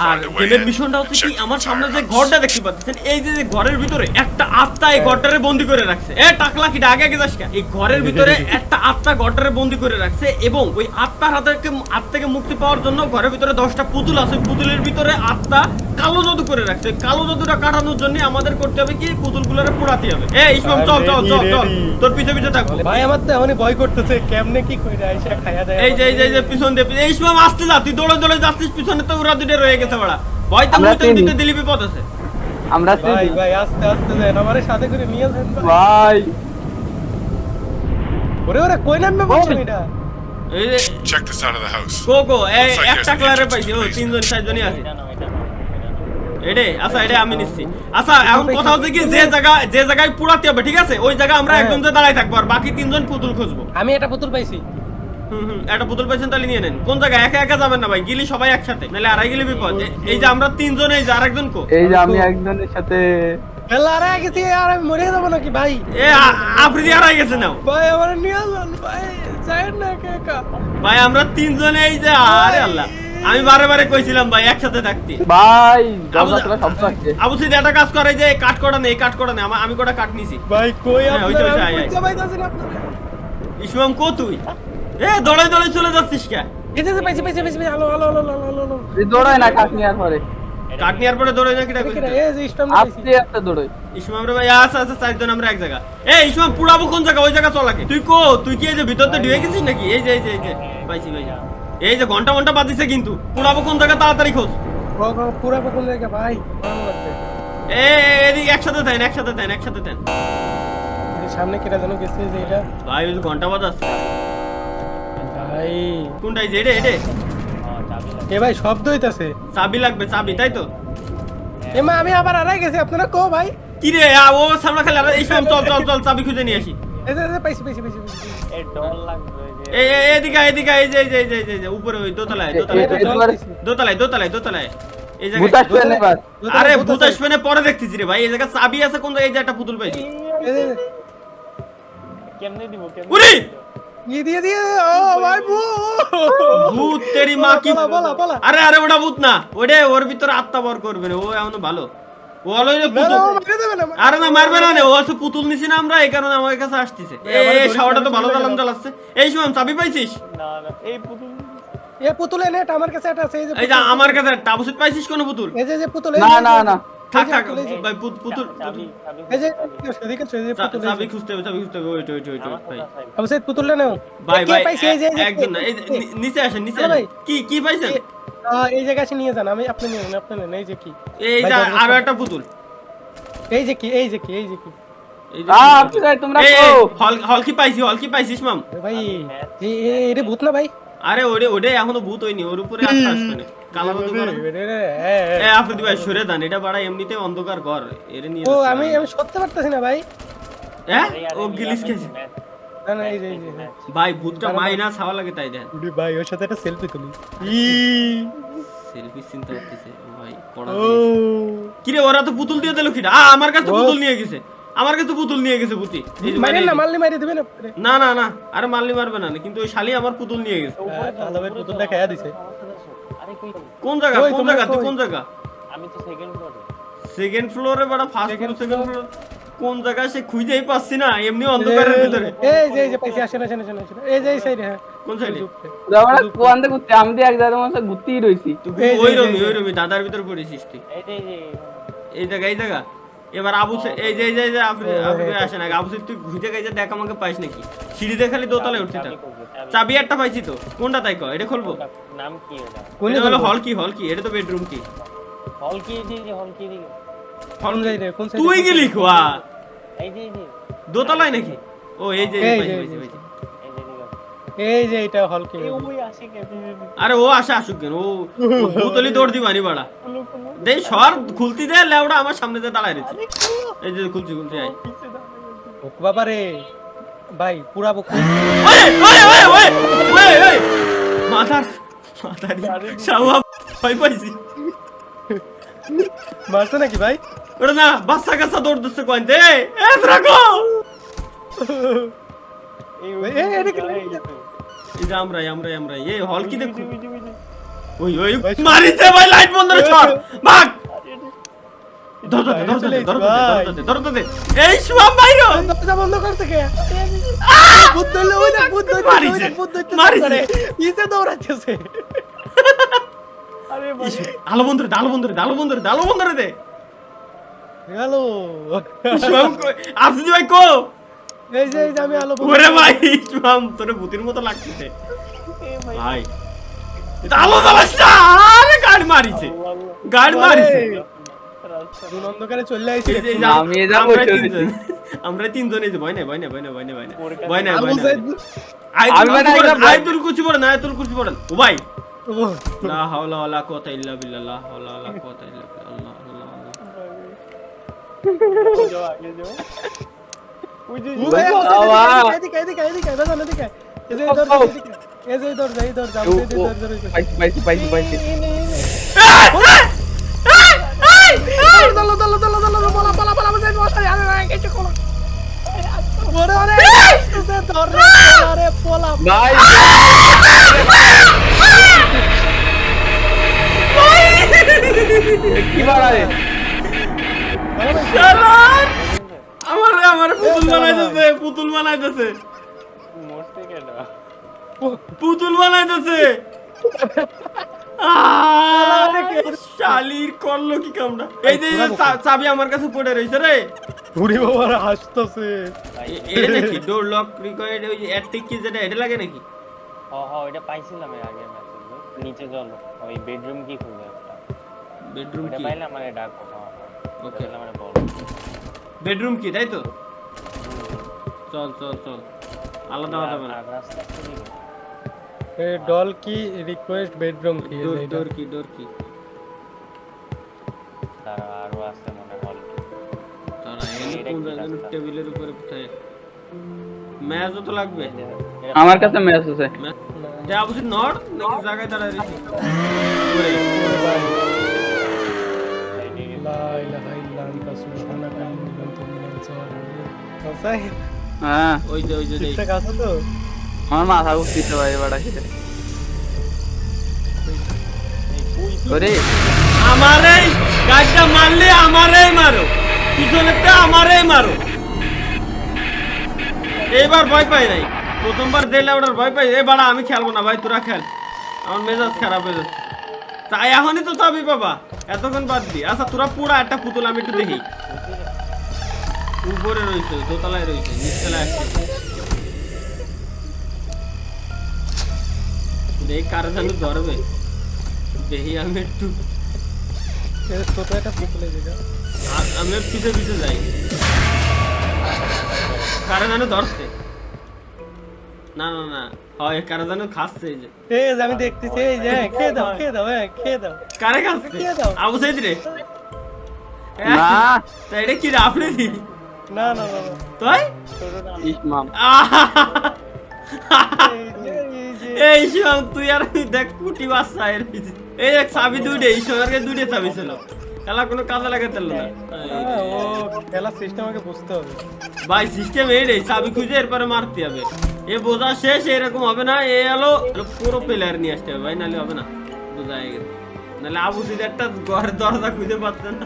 আর গেমের মিশনটা হচ্ছে কি, আমার সামনে যে ঘরটা দেখতে পাচ্ছেন, এই যে ঘরের ভিতরে একটা আত্মা এই ঘরটারে বন্দি করে রাখছে। টাকলা কি আগে আগে যাস, এই ঘরের ভিতরে একটা আত্মা ঘরটারে বন্দি করে রাখছে, এবং ওই আত্মার হাত থেকে মুক্তি পাওয়ার জন্য ঘরের ভিতরে 10টা পুতুল আছে। পুতুলের ভিতরে আত্মা কালো জাদু করে রাখছে। কালো জাদুটা কাটানোর জন্য আমাদের করতে হবে কি, পুতুলগুলোরে পোড়াতে হবে। ইসমাম চল চল চল চল, তোর পিছে পিছে থাকবো। ভাই আমার তো এখনই ভয় করতেছে, কেমনে কি কইরা আইসা খায়া দেয়। এই যে পিছন দিয়ে ইসমাম আসতে যা, তুই দৌড়ে দৌড়ে যাচ্ছিস, পিছনে তো ওরা দুটো রয়ে গেছে। বড়া ভয় তো মুতে দিতে দিলি বিপদ আছে। আমরা ভাই ভাই আস্তে আস্তে যান, আমারে সাথে করে নিয়ে যান ভাই। ওরে ওরে কই নামবে বলছেন এটা? এই যে Check this out of the house. Cocoa এই একটা ক্লারে পাইছি, ও তিনজন চারজনই আছে। আচ্ছা এটা আমি নিচ্ছি। আচ্ছা এখন কথা হচ্ছে কি, যে জায়গায় পুরাতে হবে, ঠিক আছে, ওই জায়গা আমরা একজন যে দাঁড়ায় থাকবো, আর বাকি তিনজন পুতুল খুঁজবো। আমি একটা পুতুল পাইছি। একটা পুতুল পাইছেন, তাহলে নিয়ে নেন। কোন জায়গায়? একা একা যাবেন না ভাই, গিলি সবাই একসাথে, নাহলে আড়াই গেলে বিপদ। এই যে আমরা তিনজন, এই যে আরেকজন কো, এই যে আমি একজনের সাথে আরে গেছি, আর আমি মরে যাব নাকি ভাই? আফ্রিদি হারাই গেছে নাও ভাই আমারে নিয়ে যান ভাই, যায়েন না একা একা। ভাই আমরা তিনজনে, এই যে আরে আল্লাহ, আমি বারে বারে কইছিলাম ভাই একসাথে থাকতে। ভাই দরজা সব থাকছে। আবু সিদ একটা কাজ করে, যে কাট করা নেই, কাট করা নেই, আমি কটা কাট নিছি। ভাই কই হ্যাঁ, হইছে, আপনারা? আয়, আয়। বুঝতে পাইতাছেন আপনারা? ইসমাম কো তুই? দৌড়াই দৌড়াই চলে যাচ্ছিস কে? এই যে পাইছি পাইছি পাইছি, hello hello hello hello hello. এই দৌড়ায় না কাটনি আর পরে। কাট নিয়ার পরে দৌড়াই না কিটা কইছিস? এই যে স্টাম পাইছি। আস্তে আস্তে দৌড়াই। ইসমাম রে ভাই আচ্ছা চারজন আমরা এক জায়গা। ইসমাম পুড়াবো কোন জায়গা? ওই জায়গা চলাকে। তুই কো, তুই কি এই যে ভিতরতে ঢুকে গেছিস নাকি? এই যে পাইছি ভাই। এই যে ঘন্টা ঘন্টা বাজিছে, কিন্তু পুড়াবো কোন জায়গা? তাড়াতাড়ি খোঁজ। পুরা কোন জায়গা ভাই? ভালো লাগছে। এদিকে একসাথে দেন, একসাথে দেন। এই সামনে কেটা জানো গেছে যে এটা? ভাই ওই যে ঘন্টা বাজাচ্ছে ভাই কোনটা? এই যে এটা এ ভাই শব্দ হইতাছে। চাবি লাগবে, চাবি, তাই তো? এমা আমি আবার আড়াই গেছি, আপনারা কো ভাই? কি রে ও সামনে খেলে, ইসলাম চল চল চল, চাবি খুঁজে নিয়ে আসি। এই যে পাইছি পাইছি পাইছি। এই ডল লাগবে যে এদিকে এই যে উপরে ওই দোতলায় এই জায়গায়। ভূত আসবে না এবার। আরে ভূত আসবে না পরে দেখতেছি রে ভাই। এই জায়গা চাবি আছে কোন জায়গায়? এই যে একটা পুতুল পাইছি। এই যে কেমনে দিব উরি দিয়ে ও ভাই ভূত তেরি মা কি! বলা আরে ওটা ভূত না, ওটা ওর ভিতরে আত্মা বর করবে না, ও এমন ভালো। ও হলো যে পুতুল। মেরে দেবে না। আরে না মারবে না, ও আছে পুতুল নিছি না আমরা, এই কারণে আমার কাছে আসতেছে। এই শাওয়াটা তো ভালো চালাচ্ছে। এই শুন, চাবি পাইছিস? না এই পুতুল এ পুতুল এনে আমার কাছে একটা আছে। এই যে আমার কাছে টাবুসিত পাইছিস কোন পুতুল? এই যে পুতুল। না থাক ভাই, পুতুল এই যে এদিকে পুতুল। চাবি খুঁজতে হবে ওয়েট ভাই। আবু সাইদ পুতুলটা নাও ভাই পাইছি। এই যে একজন না, এই নিচে আসেন ভাই। কি পাইছেন? এই জায়গা এসে নিয়ে যান, আমি আপনি নেন। এই যে কি, এই যে আরো একটা পুতুল। এই যে কি এই যে আপনি তোমরা এই, কো হল কি পাইছিস মাম? ভাই এটা ভূত না ভাই? আরে ওরে এখনো ভূত হয়নি, ওর উপরে আস্থা আসবে না। কালা জাদু করে। আফ্রিদি ভাই সরে দান, এটা বাড়া এমনিতে অন্ধকার ঘর, এর নিয়ে ও আমি সরতে পারতেছি না ভাই। ও গিলিস খেয়েছে না এই যে ভাই। ভূতটা মাইনাস হাওয়া লাগে, তাই দেন। উড়ি ভাই ওর সাথে একটা সেলফি তুলি। সেলফি চিন্তা করতেছে ভাই। ও কি রে, ওরা তো পুতুল দিয়ে দিল কিটা? আমার কাছে তো পুতুল নিয়ে গেছে ভূতি। মারেন না, মারলে মারি দিবেন না আরে মারলি মারবে না, কিন্তু ওই শালি আমার পুতুল নিয়ে গেছে। আলাদা ভাই পুতুলটা খায়া দিছে। আরে কই কোন জায়গা তুই কোন জায়গা? আমি তো সেকেন্ড ফ্লোরে বড় ফার্স্ট ফ্লোর, সেকেন্ড ফ্লোর কোন জায়গা সে খুঁজেই পাচ্ছি না, এমনি অন্ধকারের ভিতরে। এই যে পাইছি, আসেন এই যে এই সাইডে। হ্যাঁ কোন সাইডে? আমরা কোয়ান্তে করতে আমি তো এক জায়গার মধ্যে ঘুরতেই রইছি। তুই ওই রমি দাদার ভিতর পড়েছিস তুই। এই জায়গা এবার এই যে আপনি আসেন আগে। তুই ঘুরে গেছে, দেখ আমাকে পাইস নাকি? সিঁড়িতে খালি দোতলায় উঠতে থাক। চাবি একটা পাইছি তো, কোনটা তাই কর? এটা খুলবো। নাম কি এটা? এটা হলো হল কি? এটা তো বেডরুম কি? হল কি দিকে কোন সাইডে? তুই কি লিখবা? এই যে দোতলায় নাকি? ও এই যে পাইছি। এই যে এটা হল কি? ওই আসে কে? আরে ও আসুক কেন? ও বোতলি দৌড় দিবানি বাড়া। দেই সর খুলতি দে, লেওড়া আমার সামনে যে দাঁড়ায় রয়েছে। এই যে খুলছি আয়। ও বাবা রে ভাই পুরা বক। ওই মাথারি শাওয়া পাইছি। মারছে নাকি ভাই? ওরে না, বাচ্চা কাচ্চা দৌড় দিচ্ছে কইন দে। রাখো। এই এদিকে এই যে আমরা এই হল কি দেখো? ওই ওই ভাই, মারিছে ভাই, লাইট বন্ধ করে সর ভাগ। ধর ধর ভাই, ধর চলে ধর ভাই। ধর ধর ধর এই শুয়াম বাইরো দরজা বন্ধ করছে কে? ভূত ধরলে ওই না, ভূত ধরছে, ওই মারিছে, না, ভূত ধরতে মারিছে। করে। পিছে দৌড়াচ্ছে। আরে ভাই আলো বন্ধ রে, আলো বন্ধ রে, আলো বন্ধ রে, আলো বন্ধ রে দে। হ্যালো। শুয়াম আপনি ভাই কো? এই যে আমি আলো বন্ধ ওরে করছি। ভাই শুয়াম তোরে ভূতের মতো লাগতেছে এ ভাই ভাই। আলো জ্বালাস না, আরে গাড়ি মারিছে, গাড়ি মারিছে। রাস্তা কোন অন্ধকারে চলে আইছি। এই যে নামিয়ে যাবো, আমরা চলে তিনজন, আমরা তিনজন এই যে ভয় নাই, ভয় নাই, ভয় নাই, ভয় নাই, ভয় নাই, ভয় নাই, আবু ভয় নাই। সাইদ। আইতুল আমি কুচি না, পড়েন, আইতুল কুচি পড়েন, আইতুল কুচি পড়েন। ও ভাই ও, লা হাওলা ওয়ালা কুওয়াতা ইল্লা বিল্লাহ, লা হাওলা ওয়ালা কুওয়াতা ইল্লা বিল্লাহ, আল্লাহ আল্লাহ আল্লাহ। যাও আগে যাও ওই যে ও ভাই, বাবা। এদিকে, বেদান এদিকে। এই যে দরজা এদিকে। এই যে দরজা, এই দরজা, ও, এই যে ও, দরজা রইছে। পাইছি। দলো, পালা, বুঝাই মশাই, আরে ভাই, কিছু করো। ওরে, আসতেছে, ধর রে, পোলা রে, পোলা। ভাই কি বাড়ারে আরে ভাই, শালার আমার পুতুল বানাইতেছে মরতে কেন পুতুল বানাইতেছে। শালির করলো কি কামটা। এই যে চাবি আমার কাছে পড়ে রয়েছে রে। ঘুরি বাবারা হাসতেছে। এটা নাকি ডোর লক রিকোয়ার্ড, ওই অ্যাটটিক কি যেটা এটা লাগে নাকি? ওইটা পাইছিলাম এর আগে মেসেজে নিচে চলো ওই বেডরুম কি খুঁজে একটা বেডরুম ওইটা কি? পাইলে আমারে ডাকো Okay. ওকে আমারে বল বেডরুম কি তাই তো? চল চল চল, আলাদা আলাদা বানা। আর রাস্তা খুঁজি এ ডল কি রিকোয়েস্ট বেডরুম কি? এই ডোর যে এটা। ডোর কি, ডোর কি? তারা আরো আছে মনে হল তারা এনে কোন জায়গায় টেবিলের উপরে কোথায়? ম্যাচও তো লাগবে। আমার কাছে মেসেজ আছে তে অবশ্যই নট নাকি জায়গায় দাঁড়ায় রয়েছে ওরে লা ইলাহা ইল্লা আনতা সুবহানাকা ইন্নী কুনতু মিনাজ জালিমিন। মশাই, হ্যাঁ ওই যে এই। ঠিকঠাক আছো তো? আমার মাথা ঘুরতেছে ভাই বাড়া খেতে ওরে আমারই গাড়িটা মারলে আমারই মারো, পিছনেরটা আমারই মারো। এইবার ভয় পাই নাই, প্রথমবার দিলে ওটার ভয় পাই। এ বাড়া আমি খেলবো না ভাই, তোরা খেল, আমার মেজাজ খারাপ হয়ে যাচ্ছে। তাই এখনই তো চাবি বাবা, এতক্ষণ বাদ দি। আচ্ছা তোরা পুরা একটা পুতুল আমি একটু দেখি। উপরে রয়েছে, দোতলায় রয়েছে, নিচতলায় আসছে। দেখ কারো জানি ধরবে, দেখি আমি একটু, এ ছোট একটা পুতুল এই জায়গা। আমি পিছে পিছে যাই, কারো জানি ধরছে। না না না, হয় কারো জানি খাচ্ছে। এই যে এই যে আমি দেখতেছি, এই যে খেয়ে দাও, খেয়ে দাও। কারে খাচ্ছে? কে দাও? আবু সাইদ রে? না তা এটা কি রে, আপনি দি না। তাই? ইসমাম এই যে এই শোন তুই আর দেখ কুটি বাচ্চা এর পিছে। এই দেখ চাবি দুইটে, এই সোনার দুইটে চাবি ছিল, খেলা কোনো কাজে লাগাতে না। ও খেলার সিস্টেম আগে বুঝতে হবে। ভাই সিস্টেম এই রে, চাবি খুঁজে এরপরে মারতে হবে। এ বোঝা শেষ, এরকম হবে না। এ হলো পুরো প্লেয়ার নিয়ে আসতে হবে ভাই, নাহলে হবে না। বোঝা গেছে, নাহলে আবু সিদ একটা ঘরের দরজা খুঁজে পাচ্ছে না।